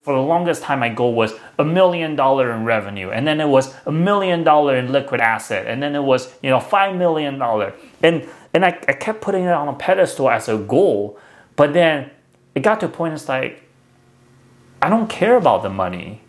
for the longest time, my goal was $1 million in revenue, and then it was $1 million in liquid asset, and then it was $5 million, and I kept putting it on a pedestal as a goal, but then it got to a point it's like I don't care about the money.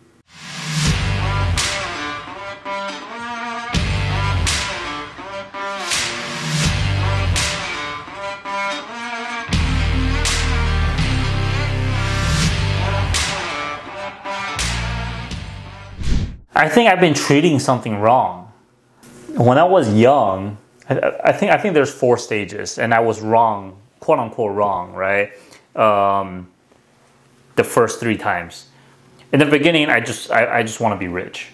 I think I've been treating something wrong. When I was young, I think there's 4 stages, and I was wrong, quote unquote wrong, right? The first 3 times. In the beginning, I just want to be rich.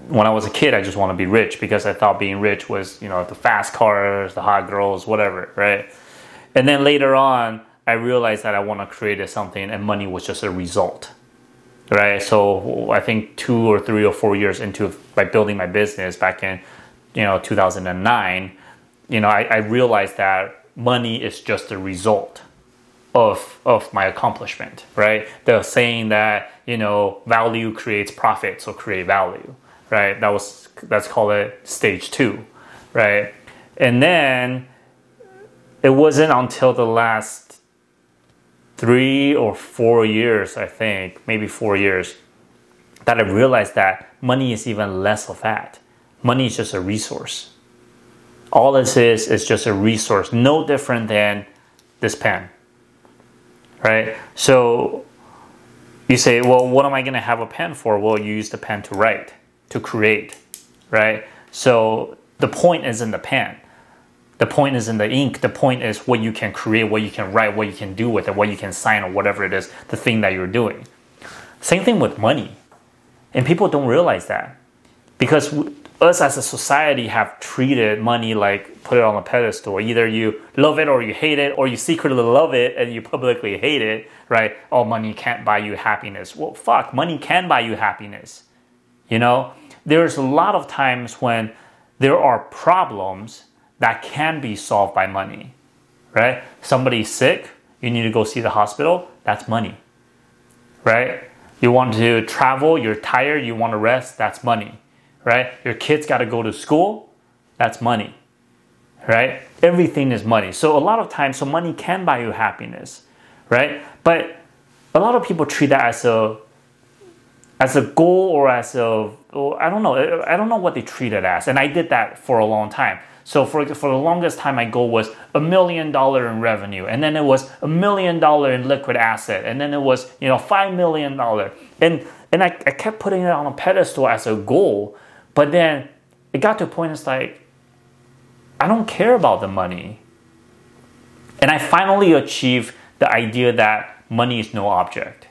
When I was a kid, I just want to be rich because I thought being rich was, the fast cars, the hot girls, whatever, right? And then later on, I realized that I want to create something, and money was just a result. Right, so I think 2 or 3 or 4 years into building my business back in 2009, I realized that money is just a result of my accomplishment. Right, the saying that value creates profit, so create value. Right, that's called it stage 2. Right, and then it wasn't until the last 3 or 4 years, I think, maybe 4 years, that I realized that money is even less of that. Money is just a resource. All this is just a resource, no different than this pen, right? So you say, well, what am I going to have a pen for? Well, you use the pen to write, to create, right? So the point is in the pen. The point is in the ink. The point is what you can create, what you can write, what you can do with it, what you can sign, or whatever it is, the thing that you're doing. Same thing with money. And people don't realize that. Because us as a society have treated money like put it on a pedestal. Either you love it or you hate it, or you secretly love it and you publicly hate it, right? Oh, money can't buy you happiness. Well, fuck, money can buy you happiness. There's a lot of times when there are problems that can be solved by money, right? Somebody's sick, you need to go see the hospital, that's money, right? You want to travel, you're tired, you want to rest, that's money, right? Your kids got to go to school, that's money, right? Everything is money. So a lot of times, so money can buy you happiness, right? But a lot of people treat that as a goal or I don't know what they treat it as. And I did that for a long time. So for the longest time, my goal was $1 million in revenue, and then it was $1 million in liquid asset, and then it was $5 million, and I kept putting it on a pedestal as a goal, but then it got to a point it's like I don't care about the money, and I finally achieved the idea that money is no object.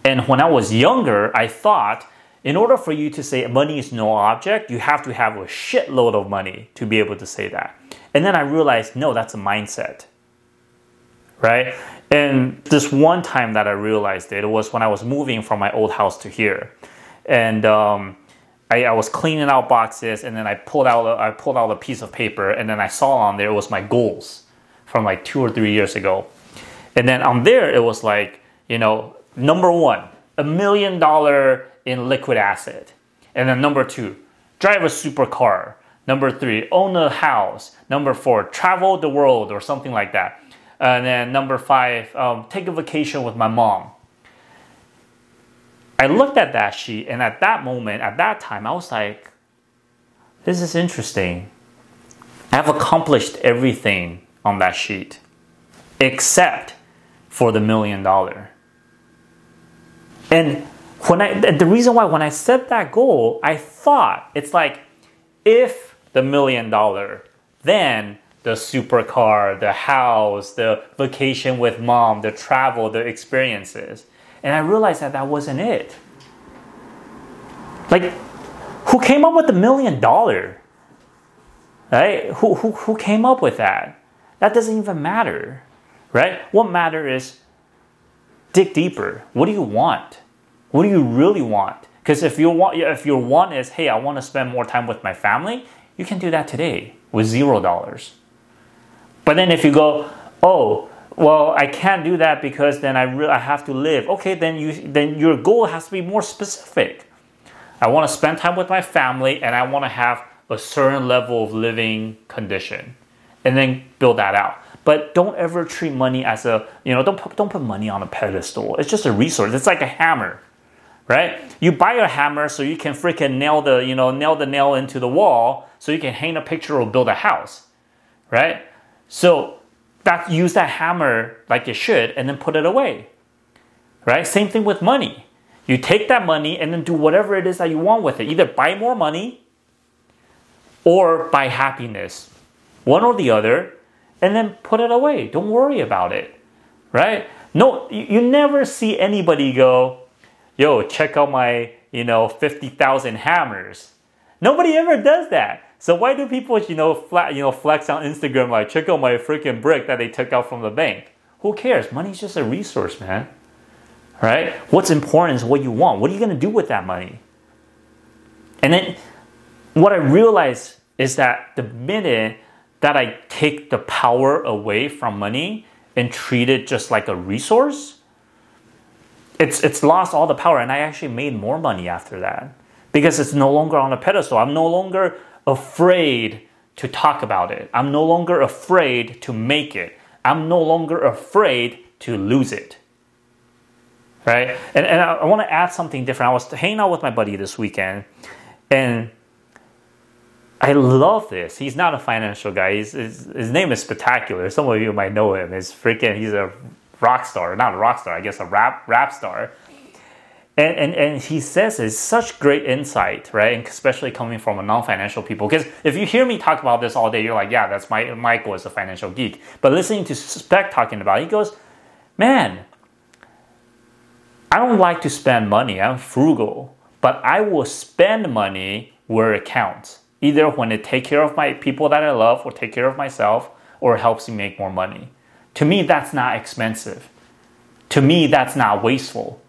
And when I was younger, I thought, in order for you to say money is no object, you have to have a shitload of money to be able to say that. And then I realized, no, that's a mindset, right? And this one time that I realized it was when I was moving from my old house to here. And I was cleaning out boxes, and then I pulled out a piece of paper, and then I saw on there, it was my goals from like 2 or 3 years ago. And then on there, it was like, number 1, $1 million in liquid asset. And then number 2, drive a supercar. Number 3, own a house. Number 4, travel the world or something like that. And then number 5, take a vacation with my mom. I looked at that sheet, and at that moment, at that time, I was like, this is interesting. I've accomplished everything on that sheet except for the $1 million. And the reason why when I set that goal, I thought it's like, if the $1 million, then the supercar, the house, the vacation with mom, the travel, the experiences. And I realized that wasn't it. Like, who came up with the $1 million? Right? Who came up with that? That doesn't even matter, right? What matters is dig deeper. What do you want? What do you really want? Because if your want is, hey, I want to spend more time with my family, you can do that today with $0. But then if you go, oh, Well, I can't do that because then I have to live. Okay, then your goal has to be more specific. I want to spend time with my family and I want to have a certain level of living condition, and then build that out. But don't ever treat money as don't put money on a pedestal. It's just a resource. It's like a hammer, right? You buy a hammer so you can freaking nail the nail into the wall so you can hang a picture or build a house, right? So use that hammer like you should and then put it away, right? Same thing with money. You take that money and then do whatever it is that you want with it. Either buy more money or buy happiness, one or the other, and then put it away. Don't worry about it, right? No, you never see anybody go, yo, check out my 50,000 hammers. Nobody ever does that. So why do people flex on Instagram like, check out my freaking brick that they took out from the bank? Who cares? Money's just a resource, man. Right? What's important is what you want. What are you going to do with that money? And then what I realized is that the minute that I take the power away from money and treat it just like a resource, it's lost all the power. And I actually made more money after that because it's no longer on a pedestal. I'm no longer afraid to talk about it. I'm no longer afraid to make it. I'm no longer afraid to lose it. Right? And I want to add something different. I was hanging out with my buddy this weekend, and I love this. He's not a financial guy. His name is Spectacular. Some of you might know him. He's a rock star. Not a rock star, I guess a rap star. And he says it's such great insight, right? And especially coming from a non-financial people. Because if you hear me talk about this all day, you're like, yeah, that's Michael is a financial geek. But listening to Spec talking about it, he goes, man, I don't like to spend money. I'm frugal. But I will spend money where it counts. Either when it takes care of my people that I love, or take care of myself, or helps me make more money. To me, that's not expensive. To me, that's not wasteful.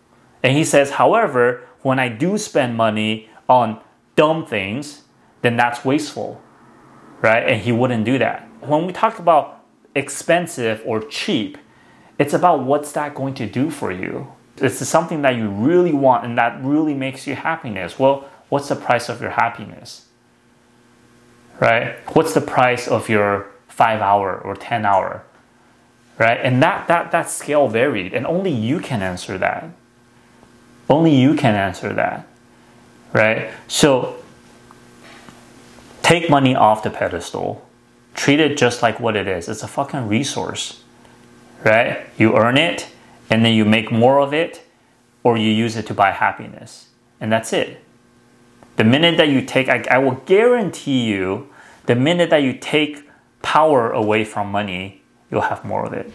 And he says, however, when I do spend money on dumb things, then that's wasteful, right? And he wouldn't do that. When we talk about expensive or cheap, it's about what's that going to do for you. It's something that you really want and that really makes you happiness. Well, what's the price of your happiness? Right? What's the price of your 5-hour or 10-hour? Right? And that scale varied, and only you can answer that. Only you can answer that. Right? So take money off the pedestal. Treat it just like what it is. It's a fucking resource. Right? You earn it, and then you make more of it, or you use it to buy happiness. And that's it. The minute that you take, I will guarantee you, the minute that you take power away from money, you'll have more of it.